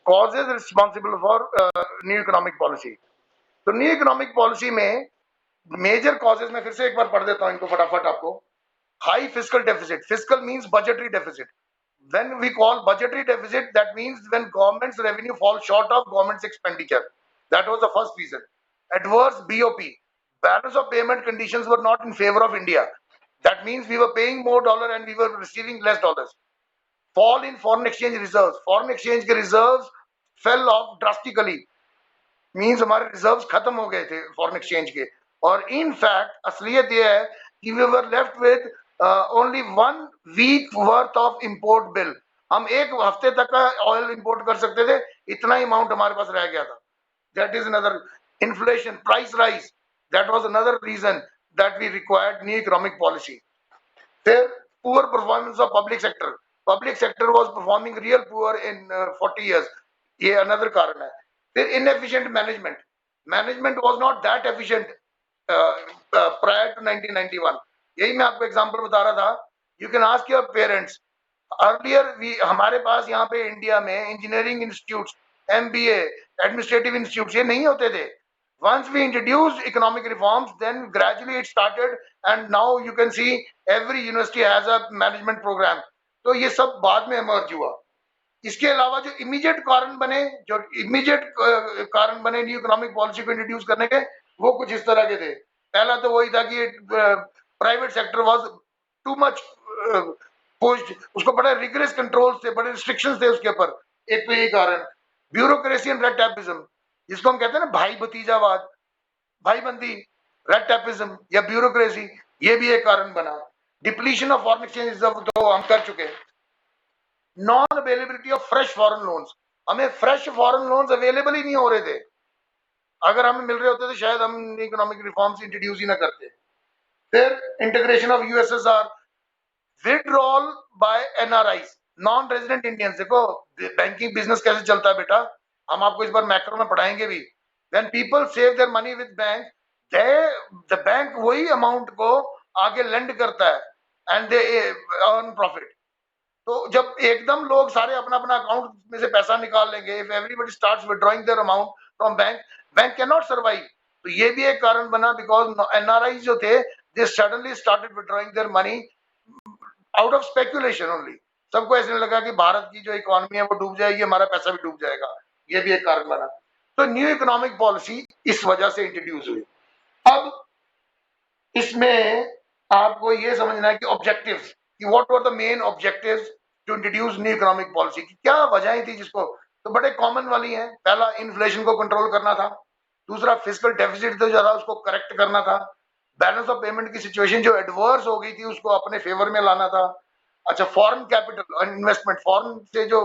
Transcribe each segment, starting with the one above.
causes responsible for new economic policy. तो new economic policy में major causes में फिर से एक बार पढ़ देता हूं इनको फटाफट आपको। High fiscal deficit, fiscal means budgetary deficit. When we call budgetary deficit, that means when government's revenue falls short of government's expenditure. That was the first reason. Adverse BOP, balance of payment conditions were not in favor of India. That means we were paying more dollar and we were receiving less dollars. Fall in foreign exchange reserves, foreign exchange के reserves fell off drastically. Means हमारे reserves खत्म हो गए थे foreign exchange के। और in fact असलियत ये है कि we were left with only 1 week worth of import bill. हम एक हफ्ते तक का ऑयल इंपोर्ट कर सकते थे, इतना ही अमाउंट हमारे पास रह गया था। That is another inflation, price rise. That was another reason that we required new economic policy. Then poor performance of public sector. Public sector was performing real poor in 40 years. ये another कारण है। फिर inefficient management. Management was not that efficient prior to 1991. यही मैं आपको example बता रहा था। You can ask your parents. Earlier हमारे पास यहाँ पे इंडिया में engineering institutes, MBA, administrative institutes ये नहीं होते थे। Once we introduced economic reforms, then gradually it started, and now you can see every university has a management program. तो ये सब बाद में emerge हुआ। इसके अलावा जो इमीडिएट कारण बने न्यू इकोनॉमिक पॉलिसी को इंट्रोड्यूस करने के, वो कुछ इस तरह के थे। पहला तो वही था कि private sector was too much pushed, उसको बड़े रिगरस कंट्रोल्स थे, बड़े रिस्ट्रिक्शंस थे उसके ऊपर। एक तो यही कारण। ब्यूरोक्रेसी एंड रेड टैपिज्म, जिसको हम कहते हैं ना भाई भतीजावाद, भाईबंदी, रेड टैपिज्म या ब्यूरोक्रेसी, ये भी एक कारण बना। Depletion of foreign exchange reserve तो हम कर चुके। Non availability of fresh foreign loans, हमें फ्रेश फॉरेन लोन्स अवेलेबल ही नहीं हो रहे थे। अगर हमें मिल रहे होते तो शायद हम इकोनॉमिक रिफॉर्म्स इंट्रोड्यूस ही ना करते। फिर integration of USSR, withdrawal by NRIs, non resident Indians. देखो बैंकिंग बिजनेस कैसे चलता है बेटा, हम आपको इस बार मैक्रो में पढ़ाएंगे भी। When people save their money with bank, the bank वही अमाउंट को आगे लेंड करता है एंड दे अर्न प्रॉफिट। तो जब एकदम लोग सारे अपना अपना अकाउंट में से पैसा निकाल लेंगे, if everybody starts withdrawing their amount from bank, bank can not survive. तो ये भी एक कारण बना, बिकॉज एनआरआई जो थे they suddenly started withdrawing their money out of speculation only. सबको ऐसे लगा कि भारत की जो इकोनॉमी है वो डूब जाएगी, हमारा पैसा भी डूब जाएगा। ये भी एक कारण बना। तो न्यू इकोनॉमिक पॉलिसी इस वजह से इंट्रोड्यूस हुई। अब इसमें आपको ये समझना है कि ऑब्जेक्टिव्स, कि what were the main objectives to introduce new economic policy की, क्या वजहें थी जिसको, तो बड़े कॉमन वाली हैं। पहला इन्फ्लेशन को कंट्रोल करना था, दूसरा फिस्कल डेफिसिट जो था उसको करेक्ट करना था, बैलेंस ऑफ पेमेंट की सिचुएशन जो एडवर्स हो गई थी उसको अपने फेवर में लाना था। अच्छा, फॉरेन कैपिटल और इन्वेस्टमेंट, फॉरेन से जो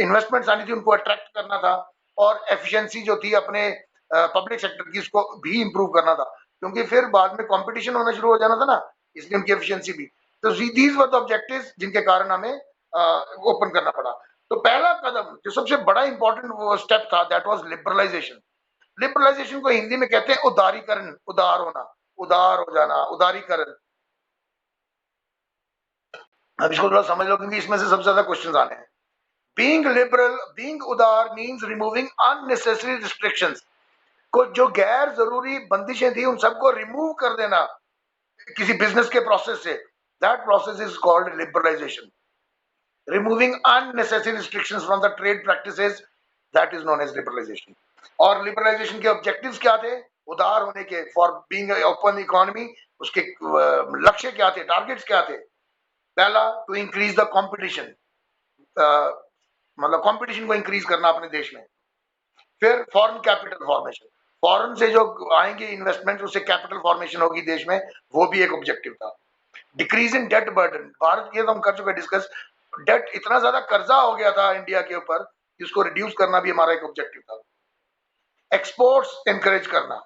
इन्वेस्टमेंट्स आनी थी उनको अट्रैक्ट करना था, और एफिशिएंसी जो थी अपने पब्लिक सेक्टर की उसको भी इंप्रूव करना था, क्योंकि फिर बाद में कंपटीशन होना शुरू हो जाना था ना, इसलिए उनकी एफिशिएंसी भी। तो दीज वर द ऑब्जेक्टिव्स जिनके कारण हमें ओपन करना पड़ा। तो पहला कदम जो सबसे बड़ा इंपॉर्टेंट वो स्टेप था, दैट वाज लिबरलाइजेशन। लिबरलाइजेशन को हिंदी में कहते हैं उदारीकरण, उदार होना, उदार हो जाना, उदारीकरण। अब इसको थोड़ा समझ लो क्योंकि इसमें से सबसे ज्यादा क्वेश्चंस आने हैं। बीइंग लिबरल, बीइंग उदार मींस रिमूविंग अननेसेसरी रिस्ट्रिक्शंस, को जो गैर जरूरी बंदिशें थी उन सबको रिमूव कर देना किसी बिजनेस के प्रोसेस से। That process is called liberalisation. Removing unnecessary restrictions from the trade practices, that is known as liberalisation. और लिबरलाइजेशन के ऑब्जेक्टिव्स क्या थे, उदार होने के, फॉर बीइंग ओपन इकोनॉमी, उसके लक्ष्य क्या थे, टारगेट्स क्या थे। पहला, टू इंक्रीज द कंपटीशन, मतलब कंपटीशन को इंक्रीज करना अपने देश में। फिर फॉरेन कैपिटल फॉर्मेशन, फॉरेन से जो आएंगे इन्वेस्टमेंट उससे कैपिटल फॉर्मेशन होगी देश में, वो भी एक ऑब्जेक्टिव था। Decrease in debt burden, Bharat के तो हम कर चुके डिस्कस, डेट इतना ज्यादा कर्जा हो गया था इंडिया के ऊपर, इसको रिड्यूस करना भी हमारा एक ऑब्जेक्टिव था। एक्सपोर्ट्स एनकरेज करना,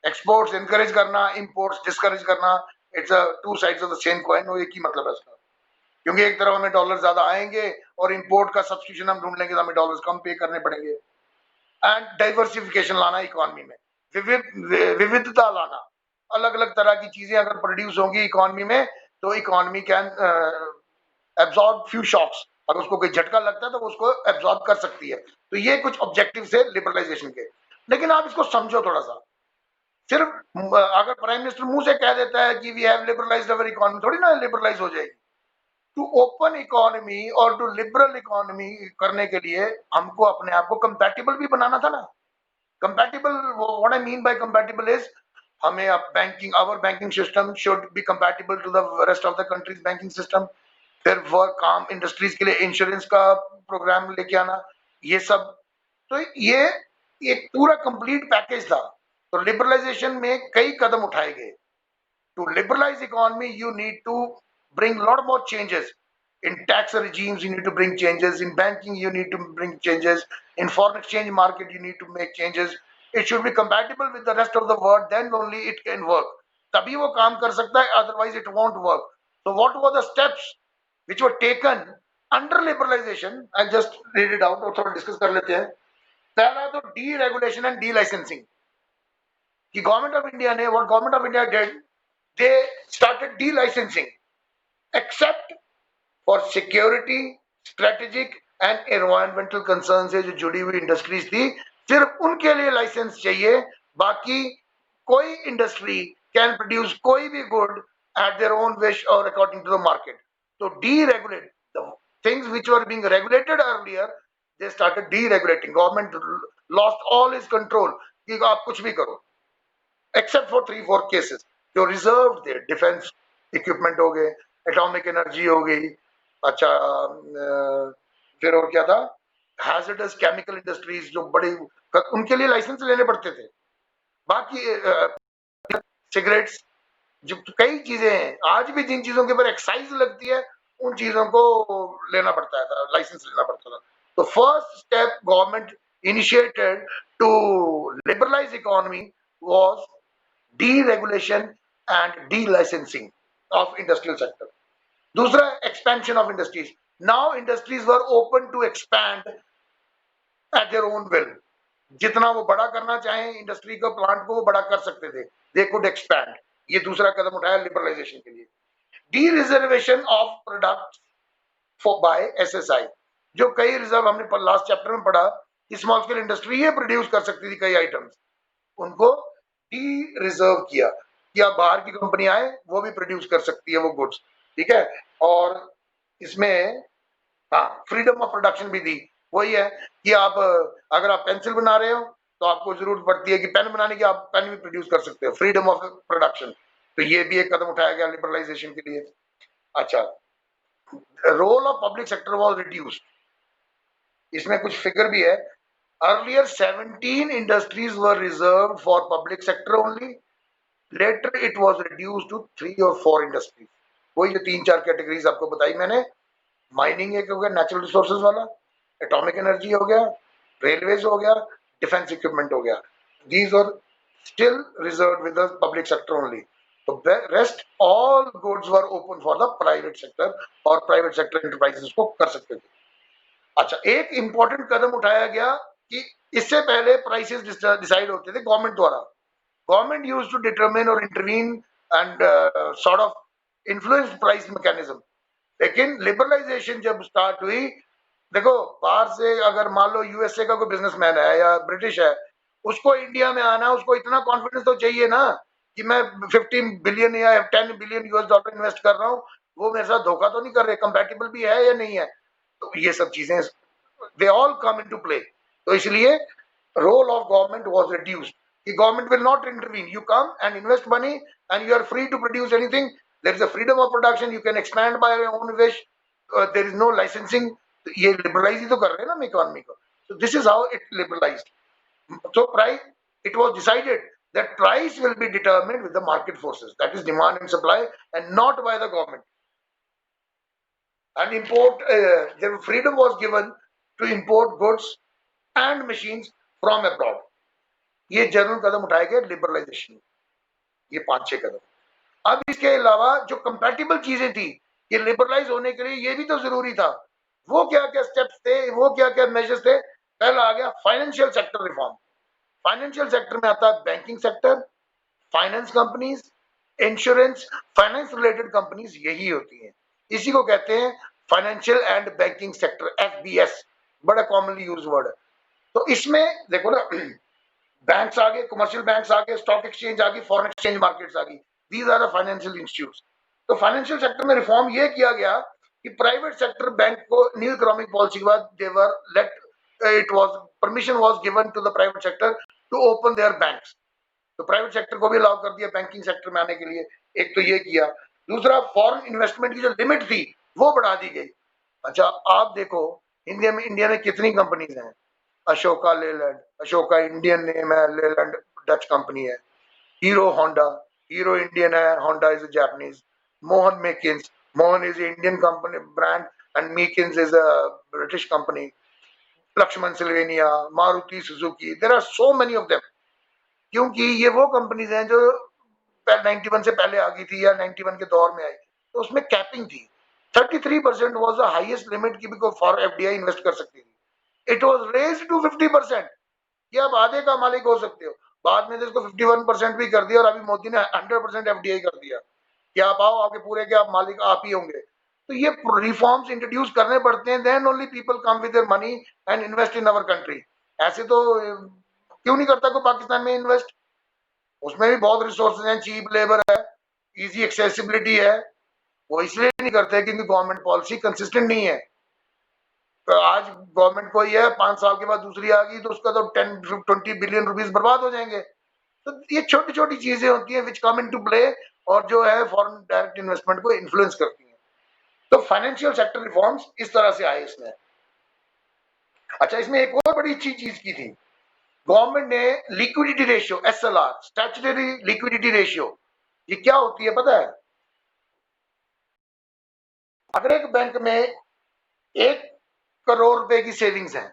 एक्सपोर्ट्स एनकरेज करना, इंपोर्ट्स डिस्करेज करना, it's a two sides of the same coin, वो एक ही मतलब है इसका। क्योंकि एक तरफ हमें डॉलर ज्यादा आएंगे और इंपोर्ट का सब्स्टिट्यूशन हम ढूंढ लेंगे तो हमें डॉलर्स कम पे करने पड़ेंगे। एंड डाइवर्सिफिकेशन लाना इकोनॉमी में, विविधता लाना, अलग अलग तरह की चीजें अगर प्रोड्यूस होंगी इकोनॉमी में तो economy can absorb few shocks. अगर उसको कोई झटका लगता है तो वो उसको एब्जॉर्ब कर सकती है। तो ये कुछ ऑब्जेक्टिव है लिबरलाइजेशन के। लेकिन आप इसको समझो थोड़ा सा, सिर्फ अगर प्राइम मिनिस्टर मुंह से कह देता है कि we have liberalised our economy, थोड़ी ना लिबरलाइज हो जाएगी। टू ओपन इकोनॉमी और टू लिबरल इकोनॉमी करने के लिए हमको अपने आप को कंपैटिबल भी बनाना था ना। Compatible, what I mean by compatible is, हमें अब banking, our banking system should be compatible to the rest of the countries banking system. फिर वर्क काम इंडस्ट्रीज के लिए इंश्योरेंस का प्रोग्राम लेके आना, ये सब। तो ये एक पूरा कंप्लीट पैकेज था। तो लिबरलाइजेशन में कई कदम उठाए गए। To liberalize economy, you need to bring a lot more changes. In tax regimes, you need to bring changes. In banking, you need to bring changes. In foreign exchange market, you need to make changes. It should be compatible with the rest of the world. Then only it can work. तभी वो काम कर सकता है. Otherwise, it won't work. So, what were the steps which were taken under liberalization? I'll just read it out और थोड़ा discuss कर लेते हैं. पहला तो deregulation and delicensing. कि गवर्नमेंट ऑफ इंडिया ने, what government of India did, they started delicensing except for security, strategic and environmental concerns से जो जुड़ी हुई इंडस्ट्रीज थी, सिर्फ उनके लिए लाइसेंस चाहिए। बाकी कोई इंडस्ट्री कैन प्रोड्यूस कोई भी good at their own wish or according to the market. So deregulate the things which were being regulated earlier, they started deregulating. Government lost all its control कि आप कुछ भी करो, except for 3-4 cases जो reserve थे। Defence equipment हो गए, atomic energy हो गई, अच्छा फिर और क्या था, हैजर्डस केमिकल इंडस्ट्रीज जो बड़ी, उनके लिए लाइसेंस लेने पड़ते थे। बाकी सिगरेट्स, जो कई चीजें हैं आज भी जिन चीजों के ऊपर एक्साइज लगती है उन चीजों को लेना पड़ता था, लाइसेंस लेना पड़ता था। तो first step government initiated to liberalise economy was deregulation and delicensing of industrial sector. दूसरा, expansion of industries. Now industries were open to expand at their own will. जितना वो बड़ा करना चाहें इंडस्ट्री का प्लांट को वो बड़ा कर सकते थे, they could expand. ये दूसरा कदम उठाया लिबरलाइजेशन के लिए। De-reservation of products for by SSI, जो कई रिजर्व हमने लास्ट चैप्टर में पढ़ा कि स्मॉल स्केल इंडस्ट्री ये प्रोड्यूस कर सकती थी कई आइटम्स, उनको डी रिजर्व किया कि अब बाहर की कंपनी आए वो भी प्रोड्यूस कर सकती है वो गुड्स, ठीक है। और इसमें हाँ, फ्रीडम ऑफ प्रोडक्शन भी दी। वही है कि आप अगर आप पेंसिल बना रहे हो तो आपको जरूरत पड़ती है कि पेन बनाने की, आप पेन भी प्रोड्यूस कर सकते हो, फ्रीडम ऑफ प्रोडक्शन। तो ये भी एक कदम उठाया गया लिबरलाइजेशन के लिए। अच्छा, role of public sector was reduced. इसमें कुछ फिगर भी है। Earlier 17 industries were reserved for public sector only. Later it was reduced to 3 or 4 industries. वही जो 3-4 कैटेगरीज आपको बताई मैंने, माइनिंग एक हो गया, नेचुरल रिसोर्सेज वाला, एटॉमिक एनर्जी हो गया, रेलवेज हो गया, डिफेंस इक्विपमेंट हो गया। These are still reserved with the public sector only. The rest all goods were open for the private sector और private sector enterprises को कर सकते थे। अच्छा, एक इंपॉर्टेंट कदम उठाया गया कि इससे पहले प्राइसेस डिसाइड होते थे गवर्नमेंट द्वारा। गवर्नमेंट यूज्ड टू डिटरमिन और intervene and sort of influence price mechanism. लेकिन लिबरलाइजेशन जब स्टार्ट हुई, देखो बाहर से अगर मान लो यूएसए का कोई बिजनेसमैन है या ब्रिटिश है, उसको इंडिया में आना है, उसको इतना कॉन्फिडेंस तो चाहिए ना कि मैं 15 बिलियन या 10 बिलियन यूएस डॉलर इन्वेस्ट कर रहा हूँ, वो मेरे साथ धोखा तो नहीं कर रहे, कंपैटिबल भी है या नहीं है। तो ये सब चीजें they all come into play. तो इसलिए role of government was reduced कि government will not intervene, you come and invest money and you are free to produce anything, there is a freedom of production, you can expand by your own wish, there is no licensing. तो ये liberalise ही तो कर रहे हैं ना हम economy को। So this is how it liberalised. So price, it was decided that price will be determined with the market forces, that is demand and supply, and not by the government. And import, the freedom was given to import goods and machines from abroad. ये general कदम उठाए गए liberalisation, ये 5-6 कदम। अब इसके अलावा जो compatible चीजें थी, ये लिबरलाइज होने के लिए ये भी तो जरूरी था। वो क्या क्या स्टेप्स थे, वो क्या क्या मेजर्स थे। पहला आ गया financial sector reform. Financial sector में आता है banking sector, finance companies, insurance, finance related companies यही होती हैं। इसी को कहते हैं financial and banking sector, FBS, बड़ा कॉमनली यूज वर्ड है। तो इसमें देखो ना, बैंक्स आ गए, कमर्शियल बैंक्स आ गए, स्टॉक एक्सचेंज आ गई, फॉरेन एक्सचेंज मार्केट्स आ गई, these are the financial institutes. तो फाइनेंशियल सेक्टर में रिफॉर्म ये किया गया कि प्राइवेट सेक्टर बैंक को न्यू इकोनॉमिक पॉलिसी के बाद they were let it was permission was given to the private sector to open their banks. तो प्राइवेट सेक्टर को भी अलाउ कर दिया बैंकिंग सेक्टर में आने के लिए। एक तो ये किया, दूसरा फॉरेन इन्वेस्टमेंट की जो लिमिट थी वो बढ़ा दी गई। अच्छा आप देखो इंडिया में कितनी कंपनीज हैं, Ashoka Leyland, Ashoka Indian name है, लेलैंड डच कंपनी है, हीरो होंडा, हीरो इंडियन है, Honda is Japanese, Mohan Meakins, Mohan is Indian company brand and Meakins is a British company, Lakshman Sylvania, Maruti Suzuki, there are so many of them, क्योंकि ये वो companies हैं जो 91 से पहले आ गई थी या 91 के दौर में आई, तो उसमें कैपिंग थी। 33% वाज द हाईएस्ट लिमिट की भी फॉर एफडीआई इन्वेस्ट कर सकती थी। इट वाज रेज्ड टू 50%, कि आप आधे का मालिक हो सकते हो। बाद में इसको 51% भी कर दिया और अभी मोदी ने 100% एफडीआई कर दिया कि आप आओ, आपके पूरे के आप मालिक आप ही होंगे। तो ये रिफॉर्म्स इंट्रोड्यूस करने पड़ते हैं, then only people come with their money and invest in our country. ऐसे तो क्यों नहीं करता कोई पाकिस्तान में इन्वेस्ट? उसमें भी बहुत रिसोर्सेज हैं, चीप लेबर है, इजी एक्सेसिबिलिटी है। वो इसलिए नहीं करते क्योंकि गवर्नमेंट पॉलिसी कंसिस्टेंट नहीं है। तो आज गवर्नमेंट को ये है 5 साल के बाद दूसरी आ गई तो उसका तो 10-20 बिलियन रुपीस बर्बाद हो जाएंगे। तो ये छोटी छोटी चीजें होती हैं विच कम इनटू प्ले और जो है फॉरेन डायरेक्ट इन्वेस्टमेंट को इन्फ्लुएंस करती हैं। तो फाइनेंशियल सेक्टर रिफॉर्म्स इस तरह से आए इसमें। अच्छा इसमें एक और बड़ी अच्छी चीज की थी, गवर्नमेंट ने liquidity ratio, SLR, statutory liquidity ratio, ये क्या होती है पता है? अगर एक बैंक में 1 करोड़ रुपए की सेविंग्स है,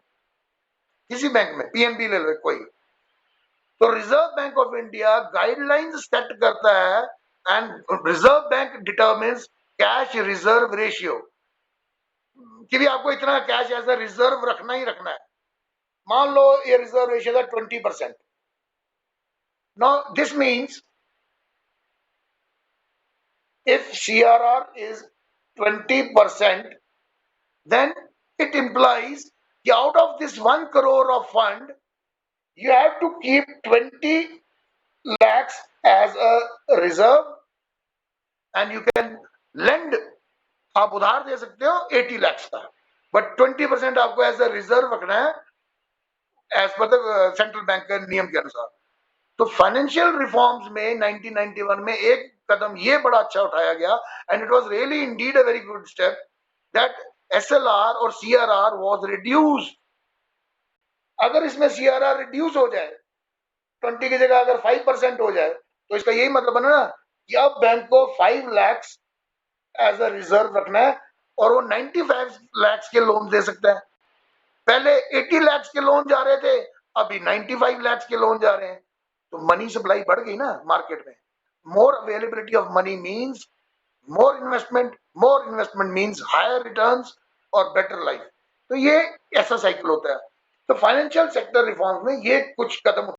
किसी बैंक में, पीएनबी ले लो कोई, तो reserve bank of India guidelines set करता है and reserve bank determines cash reserve ratio, कि भी आपको इतना कैश एज अ रिजर्व रखना ही रखना है। मान लो ये रिजर्व रेशियो है 20%। Now this means if CRR is 20%, then it implies that out of this 1 crore of fund, you have to keep 20 lakhs as a reserve and you can lend, आप उधार दे सकते हो 80 lakhs का, but 20% आपको as a reserve रखना है as per the central bank के नियम के अनुसार। तो फाइनेंशियल रिफॉर्म्स में 1991 में एक कदम ये बड़ा अच्छा उठाया गया and it was really indeed a very good step that SLR और सीआरआर वाज रिड्यूस्ड। अगर इसमें सीआरआर रिड्यूस हो जाए, 20 की जगह अगर 5% हो जाए, तो इसका यही मतलब है ना कि अब बैंक को 5 लाख एज अ रिजर्व रखना है और वो 95 लाख के लोन दे सकता है। पहले 80 लाख के लोन जा रहे थे, अभी 95 लाख के लोन जा रहे हैं। तो मनी सप्लाई बढ़ गई ना मार्केट में। More availability of money means more investment means higher returns और बेटर लाइफ। तो ये ऐसा साइकिल होता है। तो फाइनेंशियल सेक्टर रिफॉर्म में ये कुछ कदम